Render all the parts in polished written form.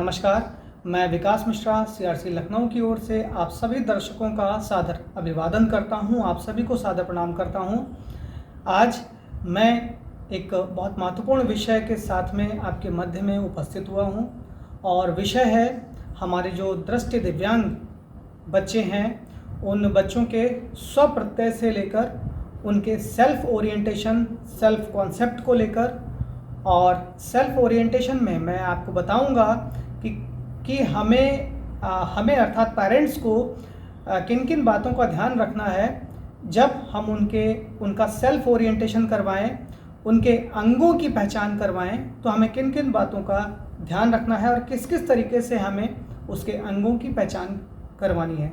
नमस्कार, मैं विकास मिश्रा सीआरसी लखनऊ की ओर से आप सभी दर्शकों का सादर अभिवादन करता हूं, आप सभी को सादर प्रणाम करता हूं। आज मैं एक बहुत महत्वपूर्ण विषय के साथ में आपके मध्य में उपस्थित हुआ हूं और विषय है हमारे जो दृष्टि दिव्यांग बच्चे हैं, उन बच्चों के स्वप्रत्यय से लेकर उनके सेल्फ ओरिएंटेशन, सेल्फ कॉन्सेप्ट को लेकर और सेल्फ ओरिएंटेशन में मैं आपको बताऊंगा कि हमें अर्थात पेरेंट्स को किन किन बातों का ध्यान रखना है जब हम उनका सेल्फ ओरिएंटेशन करवाएं, उनके अंगों की पहचान करवाएं, तो हमें किन किन बातों का ध्यान रखना है और किस किस तरीके से हमें उसके अंगों की पहचान करवानी है।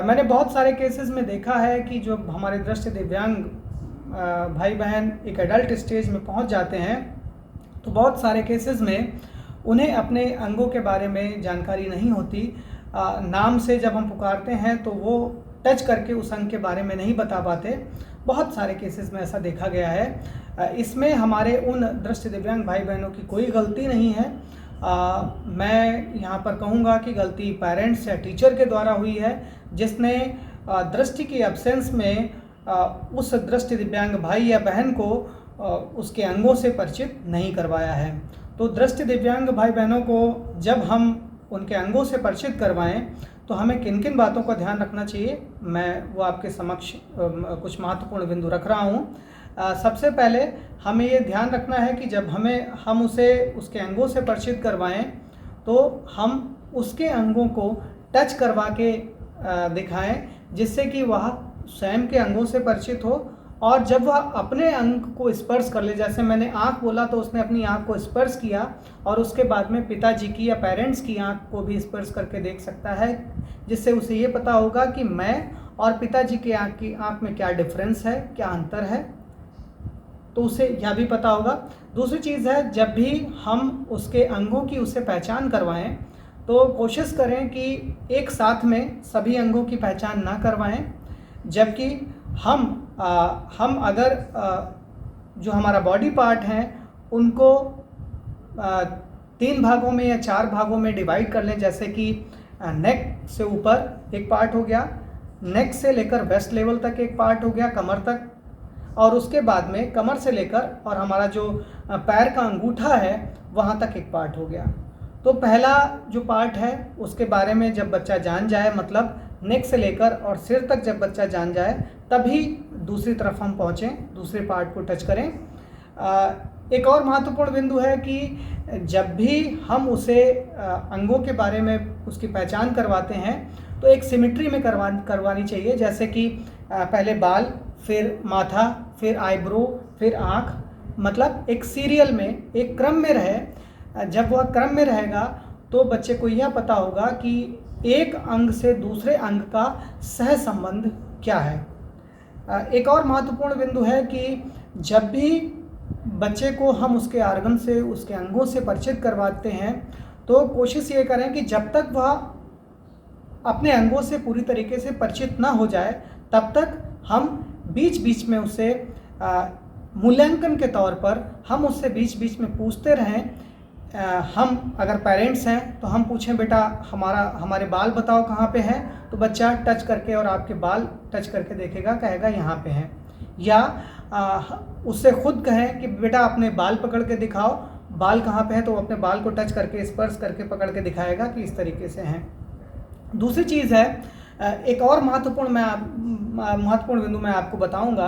मैंने बहुत सारे केसेस में देखा है कि जो हमारे दृष्टि दिव्यांग भाई बहन एक एडल्ट स्टेज में पहुंच जाते हैं तो बहुत सारे केसेस में उन्हें अपने अंगों के बारे में जानकारी नहीं होती। नाम से जब हम पुकारते हैं तो वो टच करके उस अंग के बारे में नहीं बता पाते। बहुत सारे केसेस में ऐसा देखा गया है। इसमें हमारे उन दृष्टि दिव्यांग भाई बहनों की कोई गलती नहीं है। मैं यहाँ पर कहूँगा कि गलती पेरेंट्स या टीचर के द्वारा हुई है, जिसने दृष्टि की एब्सेंस में उस दृष्टि दिव्यांग भाई या बहन को उसके अंगों से परिचित नहीं करवाया है। तो दृष्टि दिव्यांग भाई बहनों को जब हम उनके अंगों से परिचित करवाएं तो हमें किन किन बातों का ध्यान रखना चाहिए, मैं वो आपके समक्ष कुछ महत्वपूर्ण बिंदु रख रहा हूँ। सबसे पहले हमें ये ध्यान रखना है कि जब हम उसे उसके अंगों से परिचित करवाएं तो हम उसके अंगों को टच करवा के दिखाएं, जिससे कि वह स्वयं के अंगों से परिचित हो। और जब वह अपने अंग को स्पर्श कर ले, जैसे मैंने आँख बोला तो उसने अपनी आँख को स्पर्श किया और उसके बाद में पिताजी की या पेरेंट्स की आँख को भी स्पर्श करके देख सकता है, जिससे उसे ये पता होगा कि मैं और पिताजी की आँख में क्या डिफरेंस है, क्या अंतर है, तो उसे यह भी पता होगा। दूसरी चीज़ है, जब भी हम उसके अंगों की उसे पहचान करवाएं तो कोशिश करें कि एक साथ में सभी अंगों की पहचान ना करवाएं, जबकि हम अगर जो हमारा बॉडी पार्ट हैं उनको 3 भागों में या 4 भागों में डिवाइड कर लें। जैसे कि नेक से ऊपर एक पार्ट हो गया, नेक से लेकर वेस्ट लेवल तक एक पार्ट हो गया, कमर तक, और उसके बाद में कमर से लेकर और हमारा जो पैर का अंगूठा है वहाँ तक एक पार्ट हो गया। तो पहला जो पार्ट है उसके बारे में जब बच्चा जान जाए, मतलब नेक से लेकर और सिर तक जब बच्चा जान जाए, तभी दूसरी तरफ हम पहुँचें, दूसरे पार्ट को टच करें। एक और महत्वपूर्ण बिंदु है कि जब भी हम उसे अंगों के बारे में उसकी पहचान करवाते हैं तो एक सिमेट्री में करवानी चाहिए। जैसे कि पहले बाल, फिर माथा, फिर आईब्रो, फिर आँख, मतलब एक सीरियल में, एक क्रम में रहे। जब वह क्रम में रहेगा तो बच्चे को यह पता होगा कि एक अंग से दूसरे अंग का सह संबंध क्या है। एक और महत्वपूर्ण बिंदु है कि जब भी बच्चे को हम उसके आर्गन से, उसके अंगों से परिचित करवाते हैं तो कोशिश ये करें कि जब तक वह अपने अंगों से पूरी तरीके से परिचित ना हो जाए तब तक हम बीच बीच में उसे मूल्यांकन के तौर पर हम उससे बीच बीच में पूछते रहें। हम अगर पेरेंट्स हैं तो हम पूछें, बेटा हमारे बाल बताओ कहाँ पे हैं, तो बच्चा टच करके और आपके बाल टच करके देखेगा, कहेगा यहाँ पे हैं। या उससे खुद कहें कि बेटा अपने बाल पकड़ के दिखाओ, बाल कहाँ पे हैं, तो वो अपने बाल को टच करके, स्पर्श करके पकड़ के दिखाएगा कि इस तरीके से हैं। दूसरी चीज़ है, एक और महत्वपूर्ण बिंदु मैं आपको बताऊंगा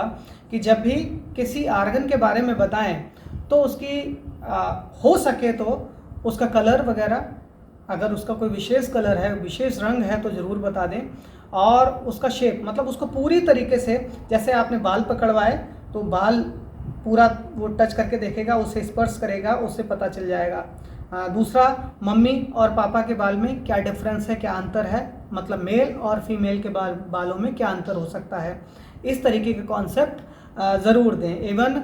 कि जब भी किसी आर्गन के बारे में बताएं तो उसकी हो सके तो उसका कलर वगैरह, अगर उसका कोई विशेष कलर है, विशेष रंग है तो ज़रूर बता दें। और उसका शेप, मतलब उसको पूरी तरीके से, जैसे आपने बाल पकड़वाए तो बाल पूरा वो टच करके देखेगा, उसे स्पर्श करेगा, उससे पता चल जाएगा। दूसरा, मम्मी और पापा के बाल में क्या डिफरेंस है, क्या अंतर है, मतलब मेल और फीमेल के बालों में क्या अंतर हो सकता है। इस तरीके के कॉन्सेप्ट ज़रूर दें। इवन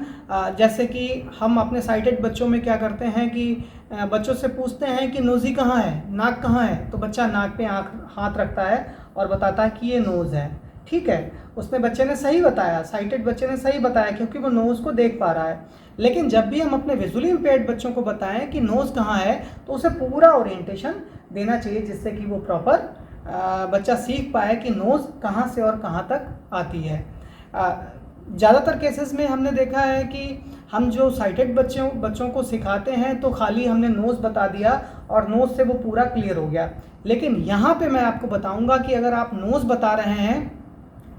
जैसे कि हम अपने साइटेड बच्चों में क्या करते हैं कि बच्चों से पूछते हैं कि नोज़ी कहाँ है, नाक कहाँ है, तो बच्चा नाक पे हाथ रखता है और बताता है कि ये नोज़ है। ठीक है, उसमें बच्चे ने सही बताया, साइटेड बच्चे ने सही बताया क्योंकि वो नोज़ को देख पा रहा है। लेकिन जब भी हम अपने विजुअली इम्पेयर्ड बच्चों को बताएं कि नोज़ कहाँ है तो उसे पूरा ओरिएंटेशन देना चाहिए, जिससे कि वो प्रॉपर बच्चा सीख पाए कि नोज़ कहाँ से और कहाँ तक आती है। ज़्यादातर केसेस में हमने देखा है कि हम जो साइटेड बच्चों को सिखाते हैं तो खाली हमने नोज़ बता दिया और नोज़ से वो पूरा क्लियर हो गया। लेकिन यहाँ पे मैं आपको बताऊँगा कि अगर आप नोज़ बता रहे हैं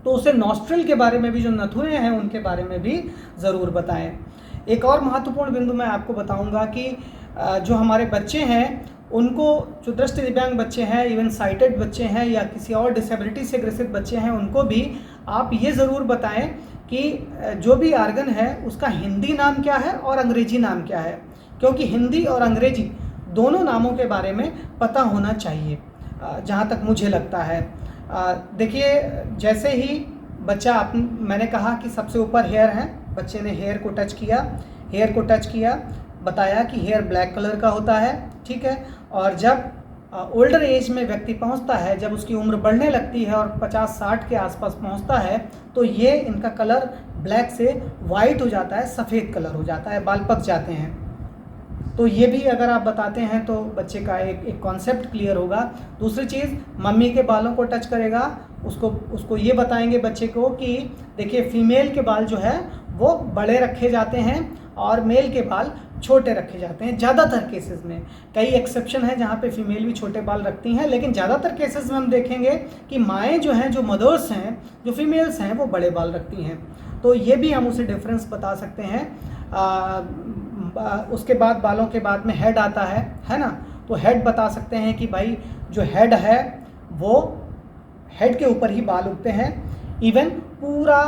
तो उसे नॉस्ट्रिल के बारे में भी, जो नथुए हैं उनके बारे में भी ज़रूर बताएं। एक और महत्वपूर्ण बिंदु मैं आपको बताऊंगा कि जो हमारे बच्चे हैं उनको, जो दृष्टि दिव्यांग बच्चे हैं, इवन साइटेड बच्चे हैं या किसी और डिसेबिलिटी से ग्रसित बच्चे हैं, उनको भी आप ये ज़रूर बताएं कि जो भी आर्गन है उसका हिंदी नाम क्या है और अंग्रेजी नाम क्या है, क्योंकि हिंदी और अंग्रेजी दोनों नामों के बारे में पता होना चाहिए जहाँ तक मुझे लगता है। देखिए, जैसे ही बच्चा मैंने कहा कि सबसे ऊपर हेयर है, बच्चे ने हेयर को टच किया, बताया कि हेयर ब्लैक कलर का होता है, ठीक है। और जब ओल्डर एज में व्यक्ति पहुंचता है, जब उसकी उम्र बढ़ने लगती है और 50-60 के आसपास पहुंचता है, तो ये इनका कलर ब्लैक से वाइट हो जाता है, सफ़ेद कलर हो जाता है, बाल पक जाते हैं। तो ये भी अगर आप बताते हैं तो बच्चे का एक कॉन्सेप्ट क्लियर होगा। दूसरी चीज़, मम्मी के बालों को टच करेगा, उसको ये बताएंगे बच्चे को कि देखिए, फीमेल के बाल जो है वो बड़े रखे जाते हैं और मेल के बाल छोटे रखे जाते हैं ज़्यादातर केसेस में। कई एक्सेप्शन है जहाँ पे फीमेल भी छोटे बाल रखती हैं, लेकिन ज़्यादातर केसेस में हम देखेंगे कि माएँ जो हैं, जो मदर्स हैं, जो फीमेल्स हैं, वो बड़े बाल रखती हैं। तो ये भी हम उसे डिफरेंस बता सकते हैं। उसके बाद बालों के बाद में हेड आता है ना। तो हेड बता सकते हैं कि भाई जो हेड है वो हेड के ऊपर ही बाल उगते हैं। इवन पूरा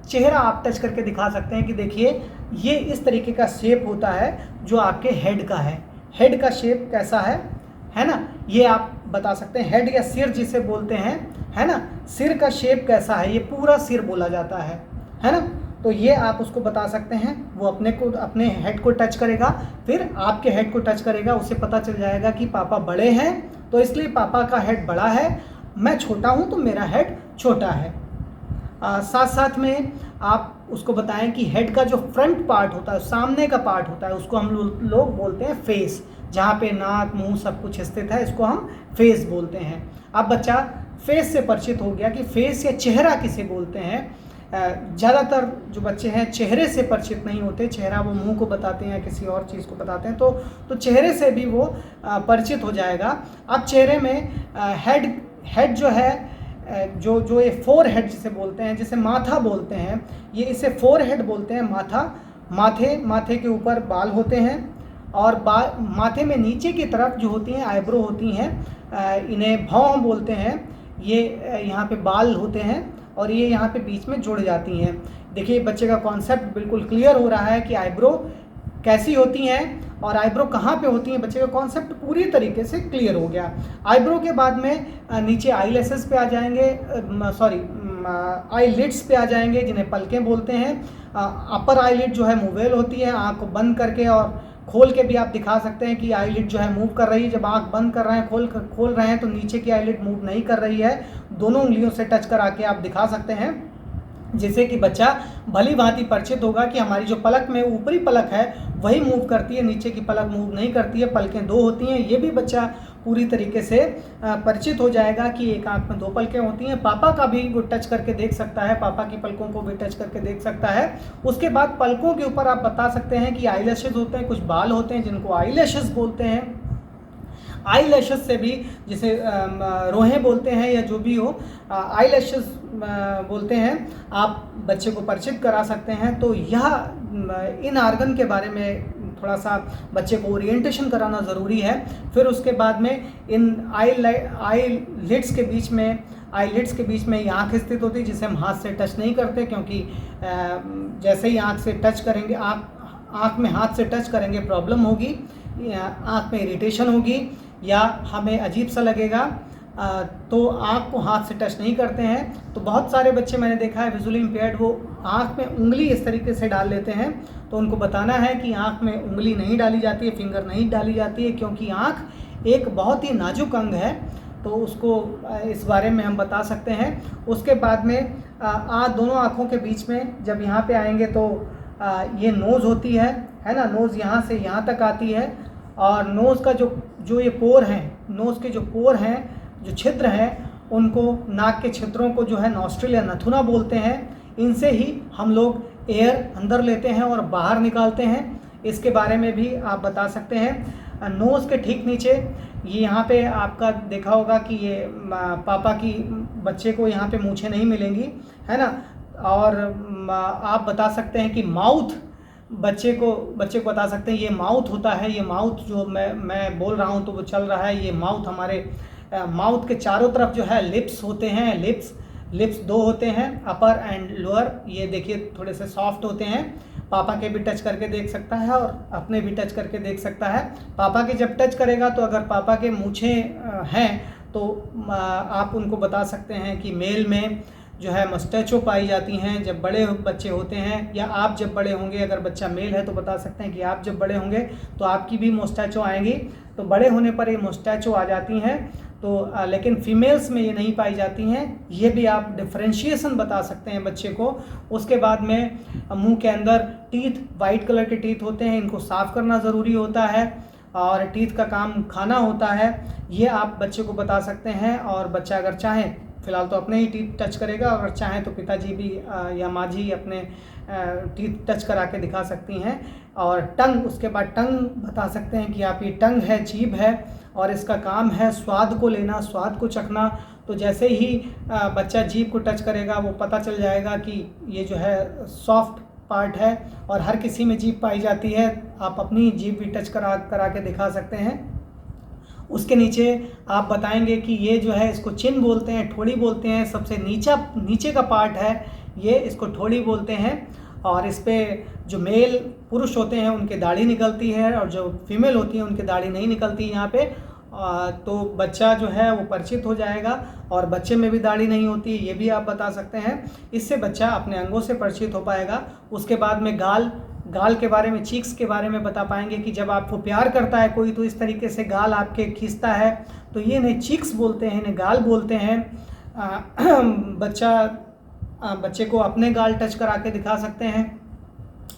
चेहरा आप टच करके दिखा सकते हैं कि देखिए ये इस तरीके का शेप होता है जो आपके हेड का है। हेड का शेप कैसा है ना, ये आप बता सकते हैं। हेड या सिर जिसे बोलते हैं, है ना, सिर का शेप कैसा है, ये पूरा सिर बोला जाता है ना। तो ये आप उसको बता सकते हैं। वो अपने हेड को टच करेगा, फिर आपके हेड को टच करेगा, उसे पता चल जाएगा कि पापा बड़े हैं तो इसलिए पापा का हेड बड़ा है, मैं छोटा हूँ तो मेरा हेड छोटा है। साथ साथ में आप उसको बताएं कि हेड का जो फ्रंट पार्ट होता है, सामने का पार्ट होता है, उसको हम लोग बोलते हैं फेस। जहाँ पे नाक मुंह सब कुछ स्थित है, इसको हम फेस बोलते हैं। अब बच्चा फेस से परिचित हो गया कि फेस या चेहरा किसे बोलते हैं। ज़्यादातर जो बच्चे हैं चेहरे से परिचित नहीं होते। चेहरा वो मुंह को बताते हैं या किसी और चीज़ को बताते हैं, तो चेहरे से भी वो परिचित हो जाएगा। अब चेहरे में हेड जो है, जो ये फोर हेड जिसे बोलते हैं, जिसे माथा बोलते हैं, ये इसे फोर हेड बोलते हैं। माथे के ऊपर बाल होते हैं और माथे में नीचे की तरफ जो होती हैं आईब्रो होती हैं, इन्हें भौं बोलते हैं। ये यहाँ पे बाल होते हैं और ये यहाँ पे बीच में जुड़ जाती हैं। देखिए बच्चे का कॉन्सेप्ट बिल्कुल क्लियर हो रहा है कि आईब्रो कैसी होती हैं और आईब्रो कहाँ पे होती हैं। बच्चे का कॉन्सेप्ट पूरी तरीके से क्लियर हो गया। आईब्रो के बाद में नीचे आई लैशेस पे आ जाएंगे, आई लिड्स पे आ जाएंगे, जिन्हें पलकें बोलते हैं। अपर आई लिड जो है मूवेल होती है, आँख को बंद करके और खोल के भी आप दिखा सकते हैं कि आई लिड जो है मूव कर रही है। जब आँख बंद कर रहे हैं, खोल रहे हैं, तो नीचे की आई लिड मूव नहीं कर रही है। दोनों उंगलियों से टच करा के आप दिखा सकते हैं, जिससे कि बच्चा भली भांति परिचित होगा कि हमारी जो पलक में ऊपरी पलक है वही मूव करती है, नीचे की पलक मूव नहीं करती है, पलकें दो होती हैं। ये भी बच्चा पूरी तरीके से परिचित हो जाएगा कि एक आंख में दो पलकें होती हैं। पापा का भी वो टच करके देख सकता है, पापा की पलकों को भी टच करके देख सकता है। उसके बाद पलकों के ऊपर आप बता सकते हैं कि आई लैशेस होते हैं, कुछ बाल होते हैं जिनको आई लैशेस बोलते हैं। आई लैशेस से भी, जिसे रोहें बोलते हैं या जो भी हो, आई लैशेस बोलते हैं, आप बच्चे को परिचित करा सकते हैं। तो यह इन आर्गन के बारे में थोड़ा सा बच्चे को ओरिएंटेशन कराना ज़रूरी है। फिर उसके बाद में इन आई लिड्स के बीच में ये आँख स्थित होती है, जिसे हम हाथ से टच नहीं करते, क्योंकि जैसे ही आँख से टच करेंगे, आँख में हाथ से टच करेंगे प्रॉब्लम होगी, आँख में इरिटेशन होगी या हमें अजीब सा लगेगा, तो आँख को हाथ से टच नहीं करते हैं। तो बहुत सारे बच्चे मैंने देखा है विजुअली इम्पेयर्ड, वो आँख में उंगली इस तरीके से डाल लेते हैं। तो उनको बताना है कि आँख में उंगली नहीं डाली जाती है, फिंगर नहीं डाली जाती है, क्योंकि आँख एक बहुत ही नाजुक अंग है। तो उसको इस बारे में हम बता सकते हैं। उसके बाद में दोनों आँखों के बीच में जब यहाँ पे आएंगे तो ये नोज़ होती है ना, नोज़ यहाँ से यहाँ तक आती है, और नोज़ का जो ये पोर हैं, नोज़ के जो पोर हैं, जो छिद्र हैं, उनको नाक के छिद्रों को जो है नॉस्ट्रिल या नथुना बोलते हैं। इनसे ही हम लोग एयर अंदर लेते हैं और बाहर निकालते हैं। इसके बारे में भी आप बता सकते हैं। नोज़ के ठीक नीचे ये यहाँ पे आपका देखा होगा कि ये पापा की बच्चे को यहाँ पे मूछें नहीं मिलेंगी, है ना। और आप बता सकते हैं कि माउथ, बच्चे को बता सकते हैं ये माउथ होता है। ये माउथ जो मैं बोल रहा हूँ तो वो चल रहा है, ये माउथ हमारे माउथ के चारों तरफ जो है लिप्स होते हैं। लिप्स दो होते हैं, अपर एंड लोअर। ये देखिए थोड़े से सॉफ्ट होते हैं। पापा के भी टच करके देख सकता है और अपने भी टच करके देख सकता है। पापा के जब टच करेगा तो अगर पापा के मूछें हैं तो आप उनको बता सकते हैं कि मेल में जो है मस्टैचो पाई जाती हैं जब बड़े बच्चे होते हैं, या आप जब बड़े होंगे, अगर बच्चा मेल है तो बता सकते हैं कि आप जब बड़े होंगे तो आपकी भी मुस्टैचो आएंगी। तो बड़े होने पर ये मुस्टैचो आ जाती हैं, तो लेकिन फीमेल्स में ये नहीं पाई जाती हैं। ये भी आप डिफरेंशिएशन बता सकते हैं बच्चे को। उसके बाद में मुंह के अंदर टीथ, वाइट कलर के टीथ होते हैं, इनको साफ़ करना ज़रूरी होता है, और टीथ का काम खाना होता है। ये आप बच्चे को बता सकते हैं। और बच्चा अगर चाहे, फ़िलहाल तो अपने ही टीथ टच करेगा, अगर चाहें तो पिताजी भी या माँ जी अपने टीथ टच करा के दिखा सकती हैं। और टंग, उसके बाद टंग बता सकते हैं कि आप ये टंग है, जीभ है, और इसका काम है स्वाद को लेना, स्वाद को चखना। तो जैसे ही बच्चा जीभ को टच करेगा वो पता चल जाएगा कि ये जो है सॉफ्ट पार्ट है, और हर किसी में जीभ पाई जाती है। आप अपनी जीभ भी टच करा के दिखा सकते हैं। उसके नीचे आप बताएंगे कि ये जो है इसको चिन बोलते हैं, ठोड़ी बोलते हैं। सबसे नीचे का पार्ट है ये, इसको ठोड़ी बोलते हैं। और इस पे जो मेल पुरुष होते हैं उनके दाढ़ी निकलती है, और जो फीमेल होती है उनकी दाढ़ी नहीं निकलती यहाँ पे। तो बच्चा जो है वो परिचित हो जाएगा, और बच्चे में भी दाढ़ी नहीं होती, ये भी आप बता सकते हैं। इससे बच्चा अपने अंगों से परिचित हो पाएगा। उसके बाद में गाल के बारे में, चीक्स के बारे में बता पाएंगे कि जब आपको प्यार करता है कोई तो इस तरीके से गाल आपके खींचता है, तो ये इन्हें चीक्स बोलते हैं, इन्हें गाल बोलते हैं। बच्चे को अपने गाल टच करा के दिखा सकते हैं।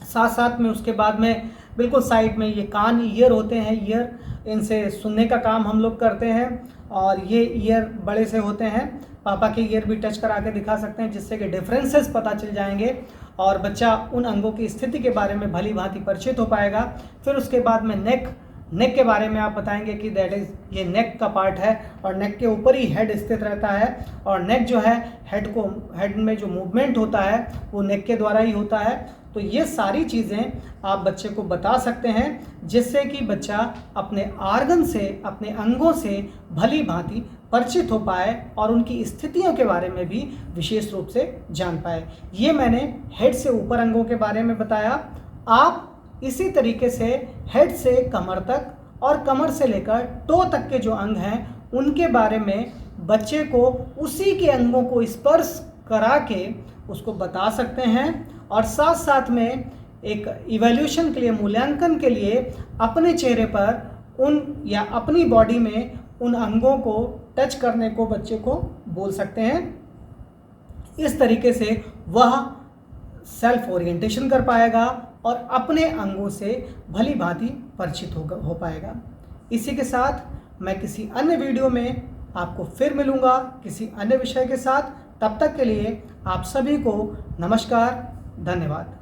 साथ में उसके बाद में बिल्कुल साइड में ये कान, ईयर होते हैं, ईयर, इनसे सुनने का काम हम लोग करते हैं। और ये ईयर बड़े से होते हैं, पापा के ईयर भी टच करा के दिखा सकते हैं, जिससे कि डिफरेंसेस पता चल जाएंगे, और बच्चा उन अंगों की स्थिति के बारे में भली भांति परिचित हो पाएगा। फिर उसके बाद में नेक के बारे में आप बताएंगे कि दैट इज़, ये नेक का पार्ट है, और नेक के ऊपर ही हेड स्थित रहता है। और नेक जो है, हेड में जो मूवमेंट होता है वो नेक के द्वारा ही होता है। तो ये सारी चीज़ें आप बच्चे को बता सकते हैं, जिससे कि बच्चा अपने आर्गन से, अपने अंगों से भली भांति परिचित हो पाए, और उनकी स्थितियों के बारे में भी विशेष रूप से जान पाए। ये मैंने हेड से ऊपर अंगों के बारे में बताया। आप इसी तरीके से हेड से कमर तक, और कमर से लेकर टो तक के जो अंग हैं उनके बारे में बच्चे को उसी के अंगों को स्पर्श करा के उसको बता सकते हैं। और साथ में एक इवैल्यूएशन के लिए, मूल्यांकन के लिए अपने चेहरे पर उन, या अपनी बॉडी में उन अंगों को टच करने को बच्चे को बोल सकते हैं। इस तरीके से वह सेल्फ ओरिएंटेशन कर पाएगा और अपने अंगों से भली भांति परिचित हो पाएगा। इसी के साथ मैं किसी अन्य वीडियो में आपको फिर मिलूँगा किसी अन्य विषय के साथ। तब तक के लिए आप सभी को नमस्कार, धन्यवाद।